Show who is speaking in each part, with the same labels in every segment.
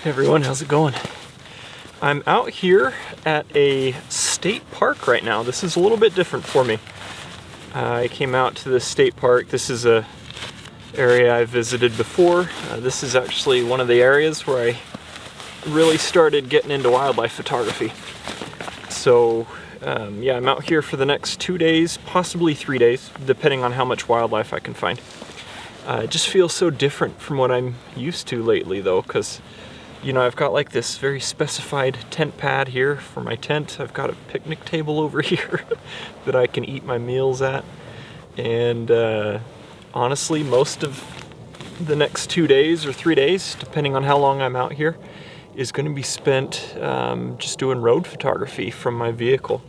Speaker 1: Hey everyone, how's it going? I'm out here at a state park right now. This is a little bit different for me. I came out to this state park. This is a area I visited before. This is actually one of the areas where I really started getting into wildlife photography. So yeah, I'm out here for the next 2 days, possibly 3 days, depending on how much wildlife I can find. It just feels so different from what I'm used to lately though, because you know, I've got like this very specified tent pad here for my tent. I've got a picnic table over here that I can eat my meals at. And honestly, most of the next 2 days or 3 days, depending on how long I'm out here, is going to be spent just doing road photography from my vehicle.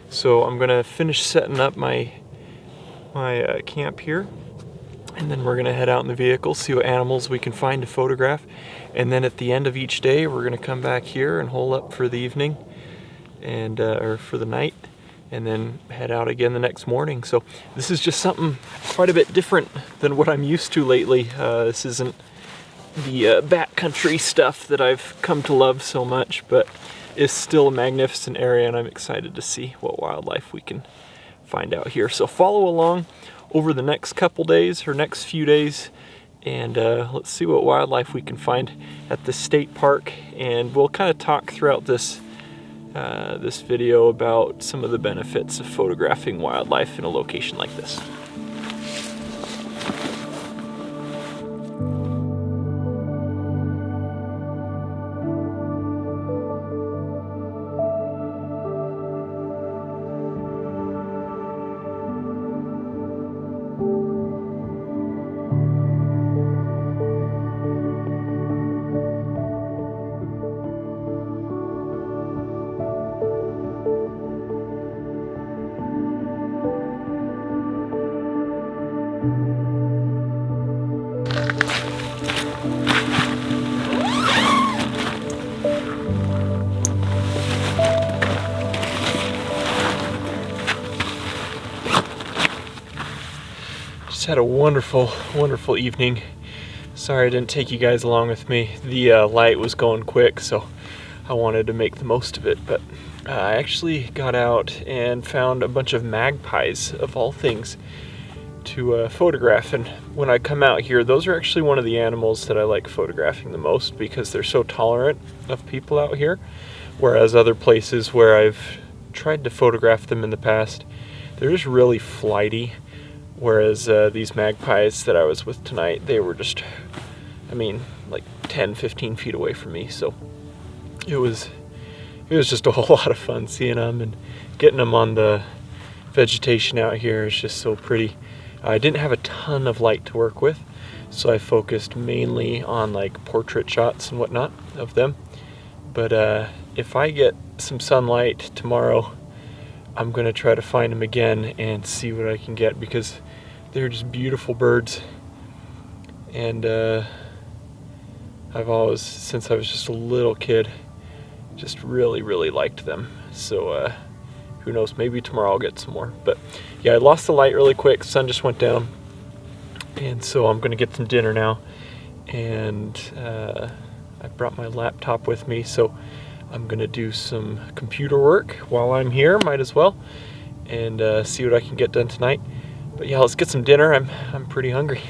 Speaker 1: So I'm going to finish setting up my camp here. And then we're gonna head out in the vehicle, see what animals we can find to photograph. And then at the end of each day, we're gonna come back here and hole up for the evening and or for the night, and then head out again the next morning. So this is just something quite a bit different than what I'm used to lately. This isn't the backcountry stuff that I've come to love so much, but it's still a magnificent area, and I'm excited to see what wildlife we can find out here. So follow along over the next couple days or next few days, and let's see what wildlife we can find at the state park. And we'll kind of talk throughout this this video about some of the benefits of photographing wildlife in a location like this. Had a wonderful evening. Sorry I didn't take you guys along with me. The light was going quick, so I wanted to make the most of it. But I actually got out and found a bunch of magpies, of all things, to photograph. And when I come out here, those are actually one of the animals that I like photographing the most, because they're so tolerant of people out here. Whereas other places where I've tried to photograph them in the past, they're just really flighty. Whereas these magpies that I was with tonight, they were just, I mean, like 10, 15 feet away from me. So it was just a whole lot of fun seeing them and getting them on the vegetation out here. Is just so pretty. I didn't have a ton of light to work with, so I focused mainly on like portrait shots and whatnot of them. But if I get some sunlight tomorrow, I'm gonna try to find them again and see what I can get, because they're just beautiful birds. And I've always, since I was just a little kid, just really liked them. So who knows, maybe tomorrow I'll get some more. But yeah, I lost the light really quick, sun just went down. And so I'm gonna get some dinner now. And I brought my laptop with me, so I'm gonna do some computer work while I'm here, might as well, and see what I can get done tonight. But yeah, let's get some dinner. I'm pretty hungry.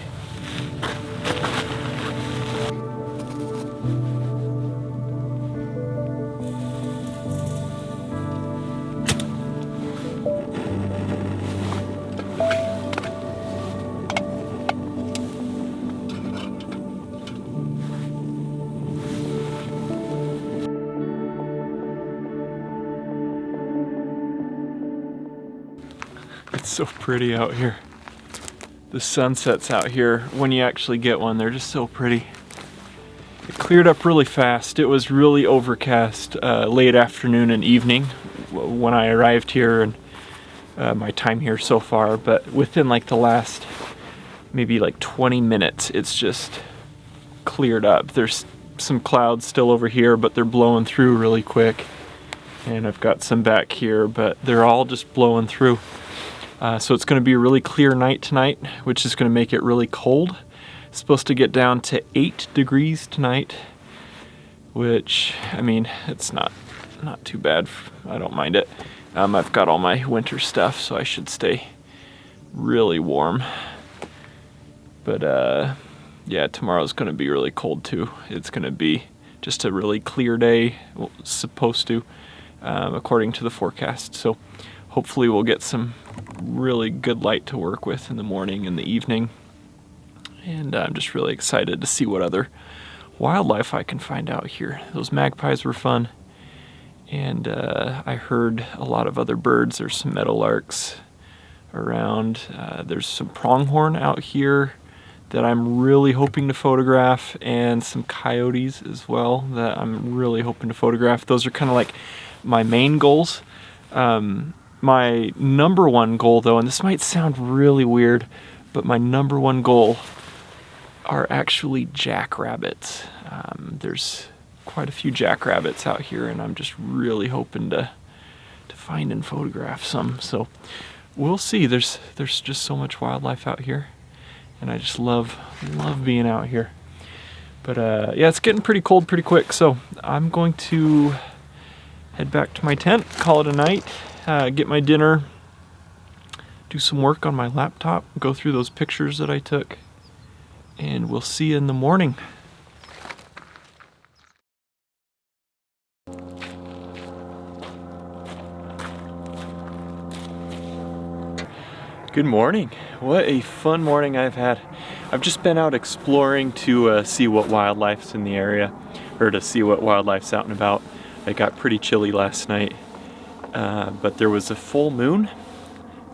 Speaker 1: so pretty out here. The sunsets out here, when you actually get one, they're just so pretty. It cleared up really fast. It was really overcast late afternoon and evening when I arrived here, and my time here so far, but within like the last maybe like 20 minutes, it's just cleared up. There's some clouds still over here, but they're blowing through really quick. And I've got some back here, but they're all just blowing through. So it's going to be a really clear night tonight, which is going to make it really cold. It's supposed to get down to 8 degrees tonight, which, I mean, it's not too bad. I don't mind it. I've got all my winter stuff, so I should stay really warm. But yeah, tomorrow's going to be really cold too. It's going to be just a really clear day, well, supposed to, according to the forecast. So hopefully we'll get some really good light to work with in the morning and the evening. And I'm just really excited to see what other wildlife I can find out here. Those magpies were fun. And I heard a lot of other birds. There's some meadowlarks around. There's some pronghorn out here that I'm really hoping to photograph, and some coyotes as well that I'm really hoping to photograph. Those are kind of like my main goals. My number one goal though, and this might sound really weird, but my number one goal are actually jackrabbits. There's quite a few jackrabbits out here, and I'm just really hoping to find and photograph some. So we'll see. There's just so much wildlife out here, and I just love being out here. But yeah, it's getting pretty cold pretty quick, so I'm going to head back to my tent, call it a night, get my dinner, do some work on my laptop, go through those pictures that I took, and we'll see you in the morning. Good morning. What a fun morning I've had. I've just been out exploring to see what wildlife's in the area, or to see what wildlife's out and about. It got pretty chilly last night, but there was a full moon,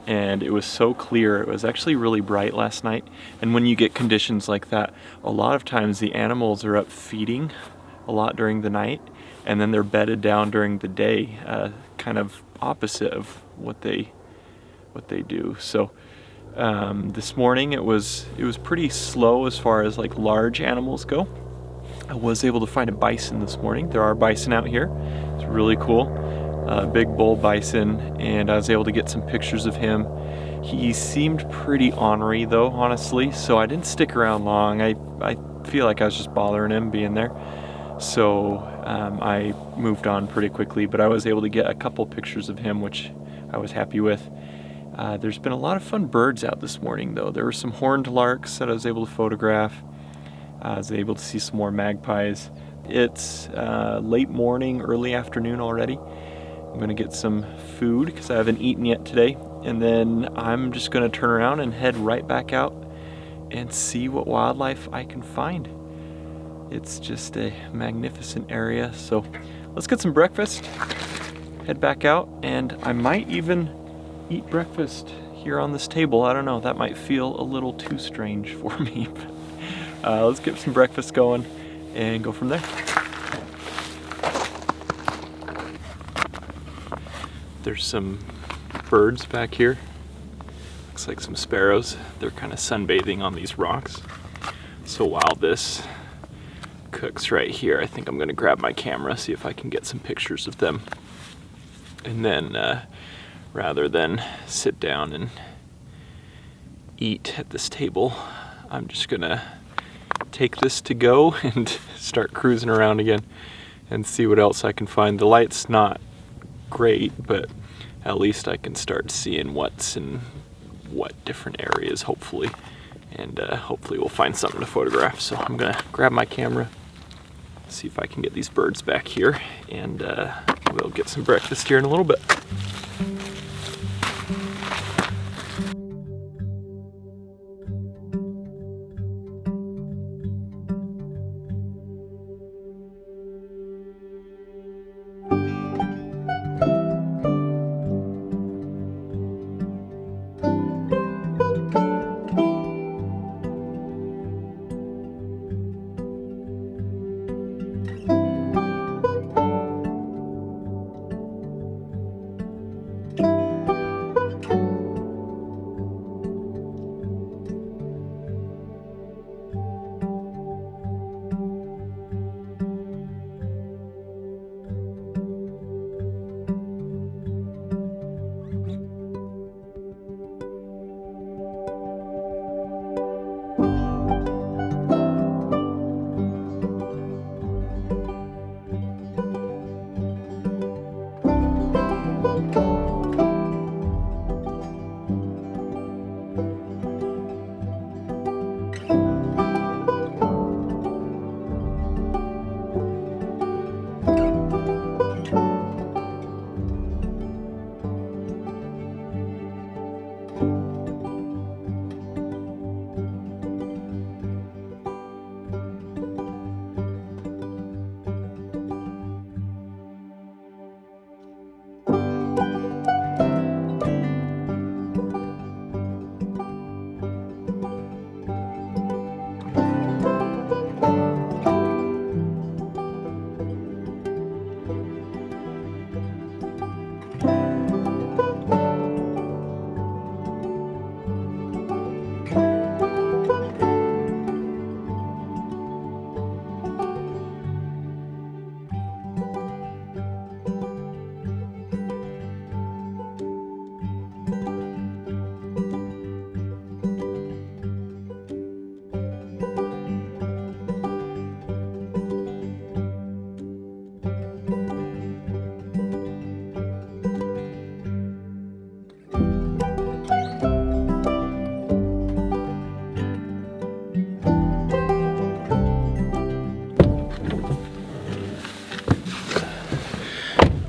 Speaker 1: and it was so clear. It was actually really bright last night, and when you get conditions like that, a lot of times the animals are up feeding a lot during the night, and then they're bedded down during the day, kind of opposite of what they do. So this morning it was pretty slow as far as like large animals go. I was able to find a bison this morning. There are bison out here. It's really cool. Big bull bison, and I was able to get some pictures of him. He seemed pretty ornery though, honestly, so I didn't stick around long. I feel like I was just bothering him being there. So I moved on pretty quickly, but I was able to get a couple pictures of him, which I was happy with. There's been a lot of fun birds out this morning though. There were some horned larks that I was able to photograph. I was able to see some more magpies. It's late morning, early afternoon already. I'm gonna get some food because I haven't eaten yet today. And then I'm just gonna turn around and head right back out and see what wildlife I can find. It's just a magnificent area. So let's get some breakfast, head back out, and I might even eat breakfast here on this table. I don't know, that might feel a little too strange for me. But, let's get some breakfast going and go from there. There's some birds back here. Looks like some sparrows. They're kind of sunbathing on these rocks. So while this cooks right here, I think I'm gonna grab my camera, see if I can get some pictures of them. And then rather than sit down and eat at this table, I'm just gonna take this to go and start cruising around again and see what else I can find. The light's not great, but at least I can start seeing what's in what different areas, hopefully. And hopefully we'll find something to photograph. So I'm gonna grab my camera, see if I can get these birds back here, and we'll get some breakfast here in a little bit.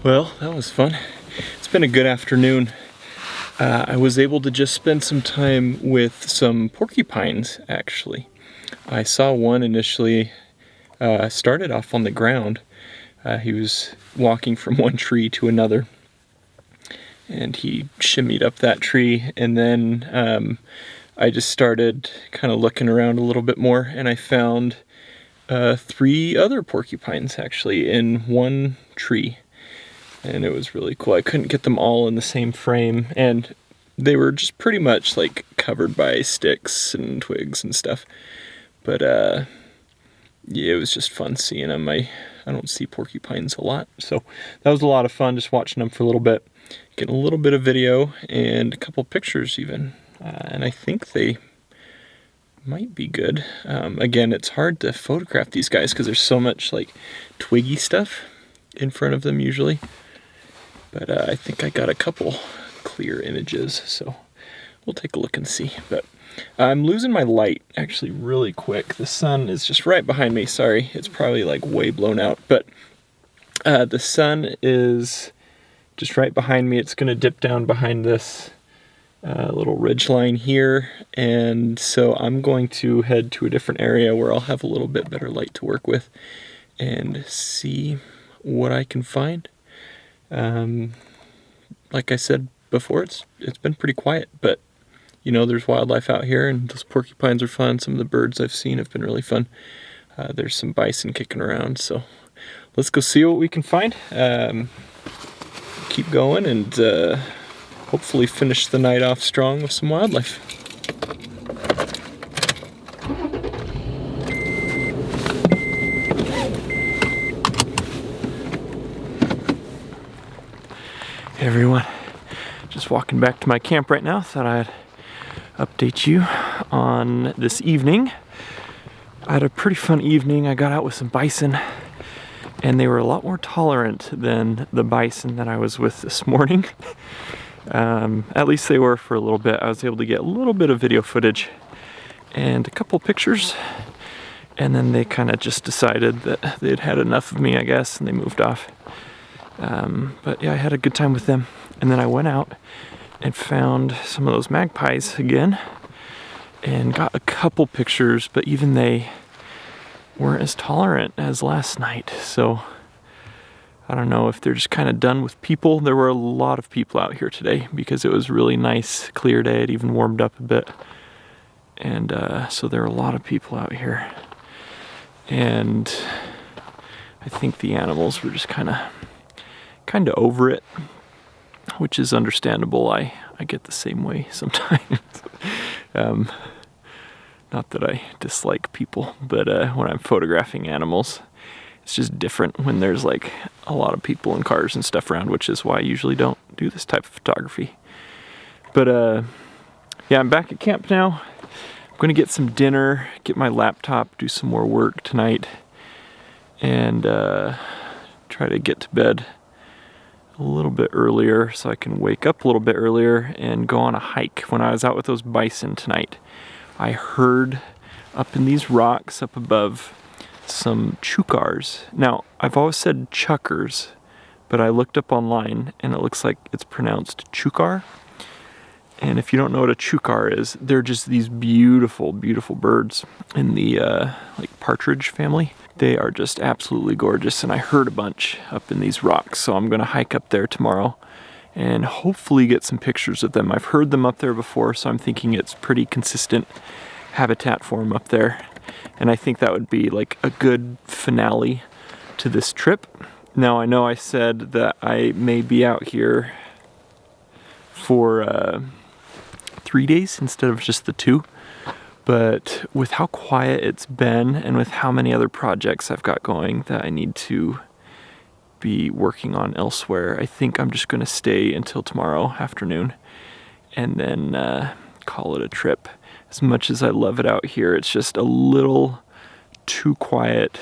Speaker 1: Well, that was fun. It's been a good afternoon. I was able to just spend some time with some porcupines, actually. I saw one initially started off on the ground. He was walking from one tree to another, and he shimmied up that tree, and then I just started kind of looking around a little bit more, and I found 3 other porcupines actually in one tree. And it was really cool. I couldn't get them all in the same frame, and they were just pretty much like covered by sticks and twigs and stuff. But yeah, it was just fun seeing them. I don't see porcupines a lot, so that was a lot of fun just watching them for a little bit, getting a little bit of video and a couple pictures even. And I think they might be good. Again, it's hard to photograph these guys because there's so much like twiggy stuff in front of them usually. But I think I got a couple clear images, so we'll take a look and see. But I'm losing my light actually really quick. The sun is just right behind me. Sorry, it's probably like way blown out. But the sun is just right behind me. It's going to dip down behind this little ridge line here. And so I'm going to head to a different area where I'll have a little bit better light to work with and see what I can find. Like I said before, it's been pretty quiet, but you know, there's wildlife out here, and those porcupines are fun. Some of the birds I've seen have been really fun. There's some bison kicking around, so let's go see what we can find. Keep going and hopefully finish the night off strong with some wildlife. Hey everyone, just walking back to my camp right now. Thought I'd update you on this evening. I had a pretty fun evening. I got out with some bison, and they were a lot more tolerant than the bison that I was with this morning. At least they were for a little bit. I was able to get a little bit of video footage and a couple pictures, and then they kind of just decided that they'd had enough of me, I guess, and they moved off. But yeah, I had a good time with them. And then I went out and found some of those magpies again and got a couple pictures, but even they weren't as tolerant as last night. So I don't know if they're just kind of done with people. There were a lot of people out here today because it was a really nice, clear day. It even warmed up a bit. And so there are a lot of people out here. And I think the animals were just kind of over it, which is understandable. I get the same way sometimes. Not that I dislike people, but when I'm photographing animals, it's just different when there's like a lot of people and cars and stuff around, which is why I usually don't do this type of photography. But yeah, I'm back at camp now. I'm gonna get some dinner, get my laptop, do some more work tonight, and try to get to bed a little bit earlier so I can wake up a little bit earlier and go on a hike. When I was out with those bison tonight, I heard up in these rocks up above some chukars. Now, I've always said chuckers, but I looked up online and it looks like it's pronounced chukar. And if you don't know what a chukar is, they're just these beautiful, beautiful birds in the like partridge family. They are just absolutely gorgeous, and I heard a bunch up in these rocks, so I'm gonna hike up there tomorrow and hopefully get some pictures of them. I've heard them up there before, so I'm thinking it's pretty consistent habitat for them up there, and I think that would be like a good finale to this trip. Now, I know I said that I may be out here for 3 days instead of just the 2. But with how quiet it's been and with how many other projects I've got going that I need to be working on elsewhere, I think I'm just going to stay until tomorrow afternoon and then call it a trip. As much as I love it out here, it's just a little too quiet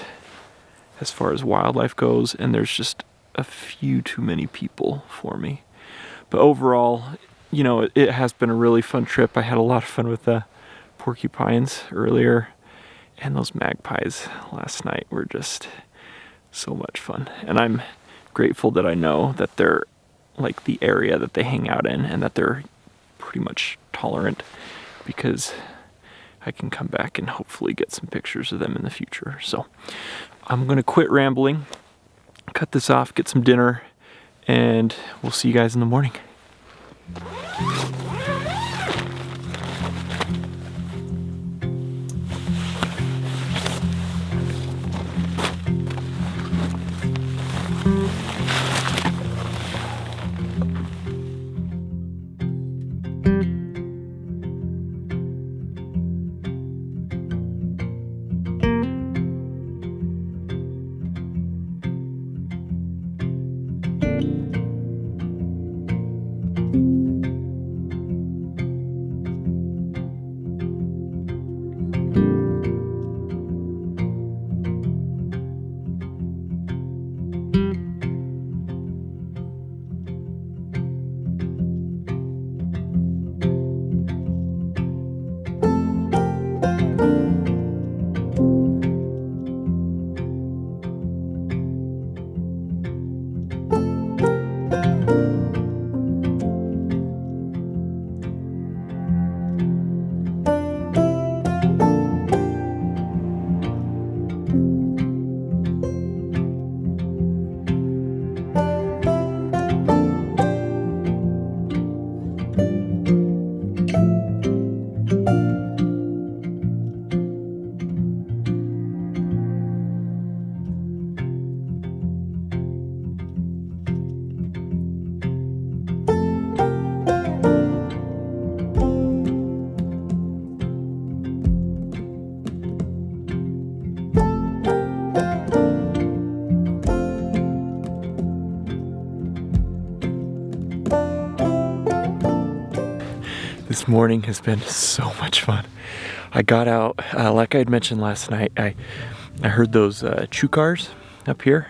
Speaker 1: as far as wildlife goes, and there's just a few too many people for me. But overall, you know, it has been a really fun trip. I had a lot of fun with the porcupines earlier, and those magpies last night were just so much fun. And I'm grateful that I know that they're like the area that they hang out in and that they're pretty much tolerant, because I can come back and hopefully get some pictures of them in the future. So I'm gonna quit rambling, cut this off, get some dinner, and we'll see you guys in the morning. This morning has been so much fun. I got out, like I had mentioned last night, I heard those chukars up here.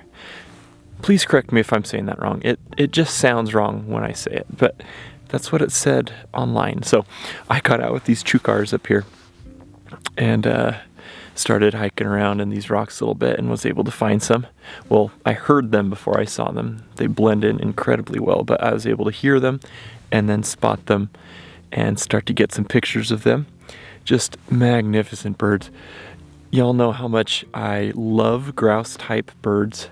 Speaker 1: Please correct me if I'm saying that wrong. It just sounds wrong when I say it, but that's what it said online. So I got out with these chukars up here and started hiking around in these rocks a little bit and was able to find some. Well, I heard them before I saw them. They blend in incredibly well, but I was able to hear them and then spot them and start to get some pictures of them. Just magnificent birds. Y'all know how much I love grouse type birds,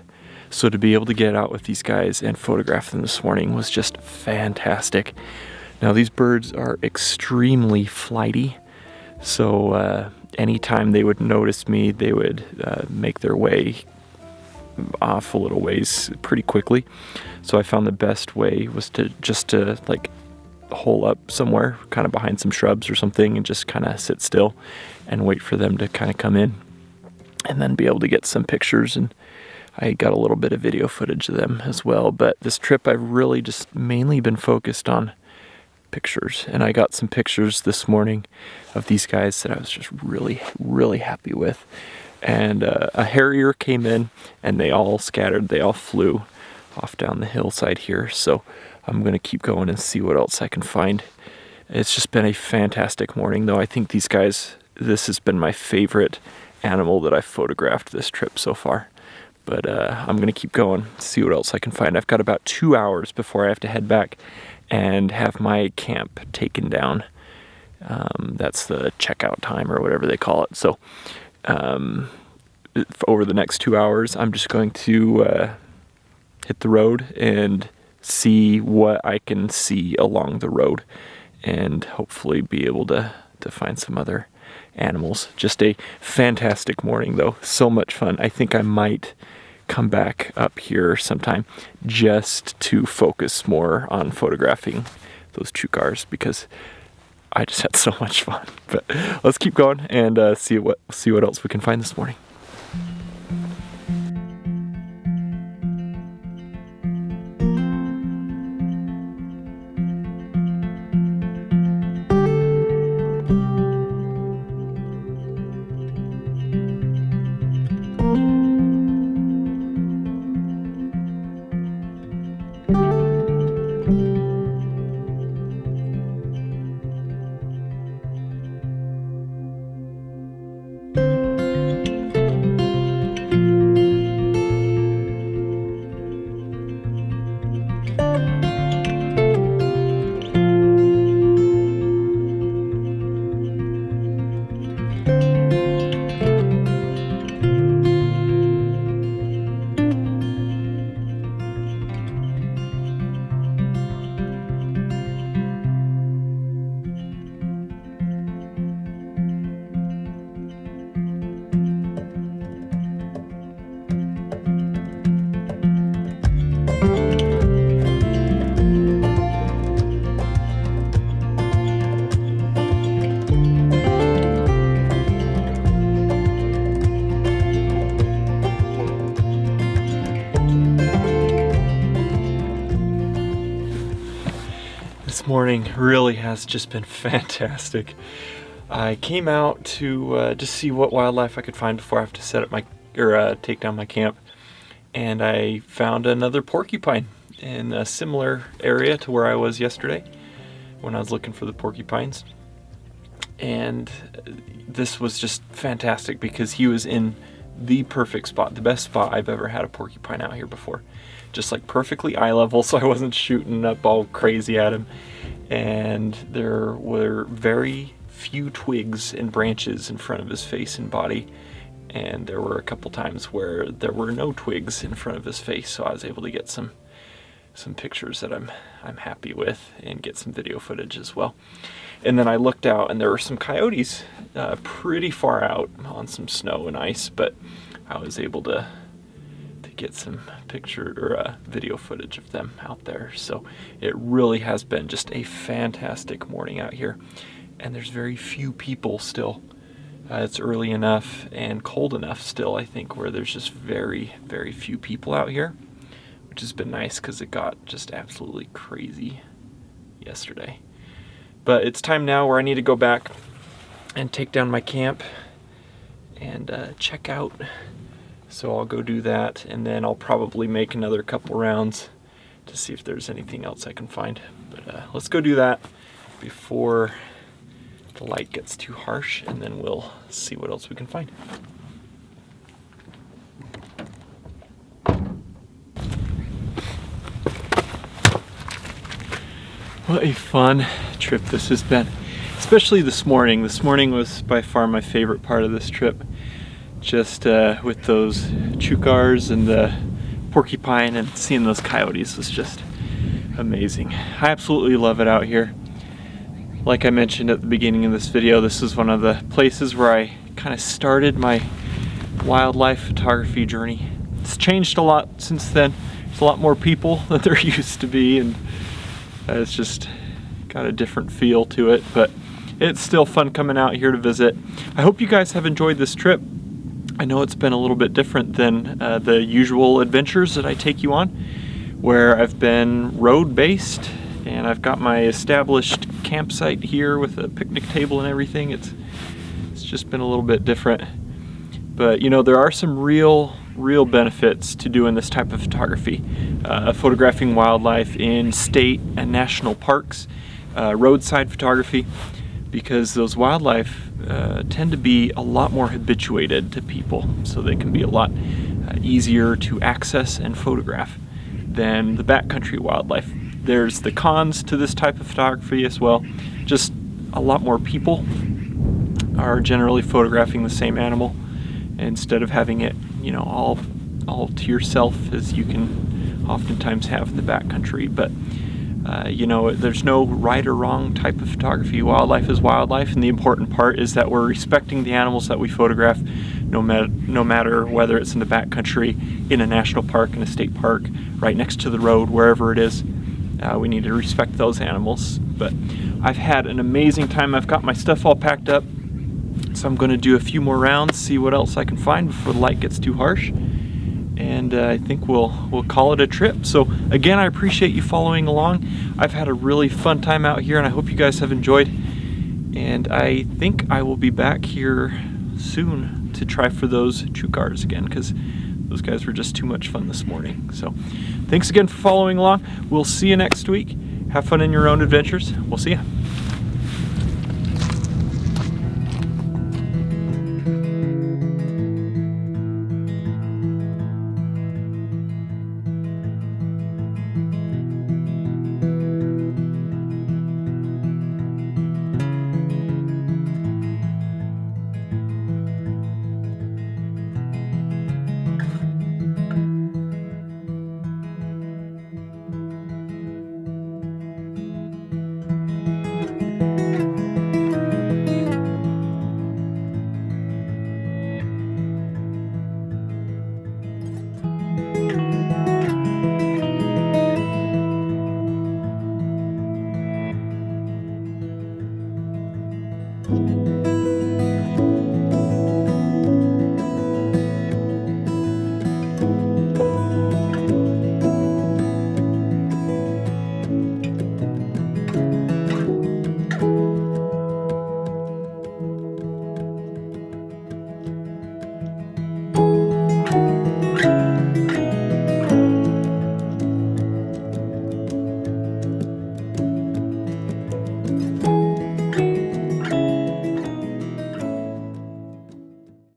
Speaker 1: so to be able to get out with these guys and photograph them this morning was just fantastic. Now these birds are extremely flighty, so anytime they would notice me, they would make their way off a little ways pretty quickly. So I found the best way was to like hole up somewhere kind of behind some shrubs or something and just kind of sit still and wait for them to kind of come in and then be able to get some pictures. And I got a little bit of video footage of them as well, but this trip I've really just mainly been focused on pictures, and I got some pictures this morning of these guys that I was just really happy with. And a harrier came in and they all scattered, they all flew off down the hillside here, so I'm going to keep going and see what else I can find. It's just been a fantastic morning, though. I think these guys, this has been my favorite animal that I've photographed this trip so far. But I'm going to keep going, see what else I can find. I've got about 2 hours before I have to head back and have my camp taken down. That's the checkout time or whatever they call it. So over the next 2 hours, I'm just going to hit the road and see what I can see along the road and hopefully be able to find some other animals. Just a fantastic morning though, so much fun. I think I might come back up here sometime just to focus more on photographing those chukars because I just had so much fun. But let's keep going and see what else we can find this morning. morning really has just been fantastic. I came out to just see what wildlife I could find before I have to set up my, take down my camp. And I found another porcupine in a similar area to where I was yesterday when I was looking for the porcupines. And this was just fantastic because he was in the perfect spot, the best spot I've ever had a porcupine out here before. Just like perfectly eye level, so I wasn't shooting up all crazy at him. And there were very few twigs and branches in front of his face and body. And there were a couple times where there were no twigs in front of his face, so I was able to get some pictures that I'm happy with and get some video footage as well. And then I looked out and there were some coyotes pretty far out on some snow and ice, but I was able to get some picture or video footage of them out there. So it really has been just a fantastic morning out here, and there's very few people still. It's early enough and cold enough still, I think, where there's just very, very few people out here, which has been nice because it got just absolutely crazy yesterday. But it's time now where I need to go back and take down my camp and check out. So I'll go do that, and then I'll probably make another couple rounds to see if there's anything else I can find. But let's go do that before the light gets too harsh, and then we'll see what else we can find. What a fun trip this has been, especially this morning. This morning was by far my favorite part of this trip. Just with those chukars and the porcupine and seeing those coyotes was just amazing. I absolutely love it out here. Like I mentioned at the beginning of this video, this is one of the places where I kind of started my wildlife photography journey. It's changed a lot since then. There's a lot more people than there used to be, and it's just got a different feel to it, but it's still fun coming out here to visit. I hope you guys have enjoyed this trip. I know it's been a little bit different than the usual adventures that I take you on, where I've been road-based and I've got my established campsite here with a picnic table and everything. It's just been a little bit different. But you know, there are some real benefits to doing this type of photography. Photographing wildlife in state and national parks, roadside photography, because those wildlife tend to be a lot more habituated to people, so they can be a lot easier to access and photograph than the backcountry wildlife. There's the cons to this type of photography as well. Just a lot more people are generally photographing the same animal instead of having it, you know, all to yourself, as you can oftentimes have in the backcountry. But you know, there's no right or wrong type of photography. Wildlife is wildlife, and the important part is that we're respecting the animals that we photograph, no matter whether it's in the backcountry, in a national park, in a state park, right next to the road, wherever it is. We need to respect those animals. But I've had an amazing time. I've got my stuff all packed up, so I'm going to do a few more rounds, see what else I can find before the light gets too harsh. And I think we'll call it a trip. So again, I appreciate you following along. I've had a really fun time out here, and I hope you guys have enjoyed. And I think I will be back here soon to try for those chukars again, because those guys were just too much fun this morning. So thanks again for following along. We'll see you next week. Have fun in your own adventures. We'll see you.